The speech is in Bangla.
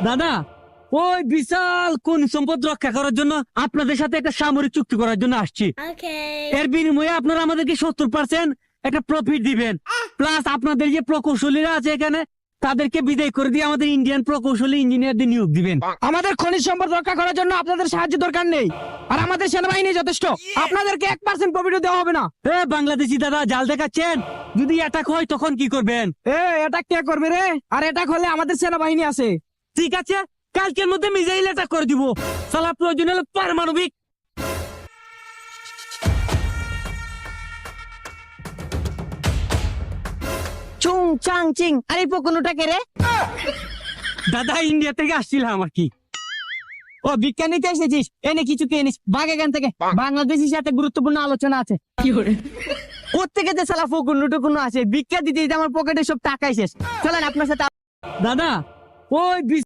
দাদা, ওই বিশাল কোন সম্পদ রক্ষা করার জন্য আপনাদের সাথে একটা সামরিক চুক্তি করার জন্য আসছি। এর বিনিময়ে আপনারা আমাদেরকে 70% একটা প্রফিট দিবেন, প্লাস আপনাদের যে প্রকৌশলীরা আছে এখানে তাদেরকে বিদায় করে দিয়ে আমাদের ইন্ডিয়ান প্রকৌশলী ইঞ্জিনিয়ারদের নিয়োগ দিবেন। আমাদের খনিজ সম্পদ রক্ষা করার জন্য আপনাদের সাহায্য দরকার নেই, আর আমাদের সেনাবাহিনী যথেষ্ট। আপনাদেরকে 1% প্রফিটও দেওয়া হবে না। বাংলাদেশি দাদা, জাল দেখাচ্ছেন? যদি অ্যাটাক হয় তখন কি করবেন? এটা কে করবে রে? আর এটা হলে আমাদের সেনাবাহিনী আছে। ঠিক আছে, কালকের মধ্যে মিসাইল অ্যাটাক করে দিব। সালা প্রয়োজন হলে পারমাণবিক। চুং চাং চিং। আরে পকনুটা কে রে? দাদা, ইন্ডিয়া থেকে আসছিলাম আর কি। ও বিজ্ঞানীতে এসেছিস? এনে কিছু কে নিস, ভাগ এখান থেকে। বাংলাদেশের সাথে গুরুত্বপূর্ণ আলোচনা আছে। কি করে কোত্থেকে যে সালা ফকুন্নু টুকুন্নু আছে, ভিক্ষা দিতে দিতে আমার পকেটে সব টাকাই শেষ। চলেন আপনার সাথে। দাদা, ওই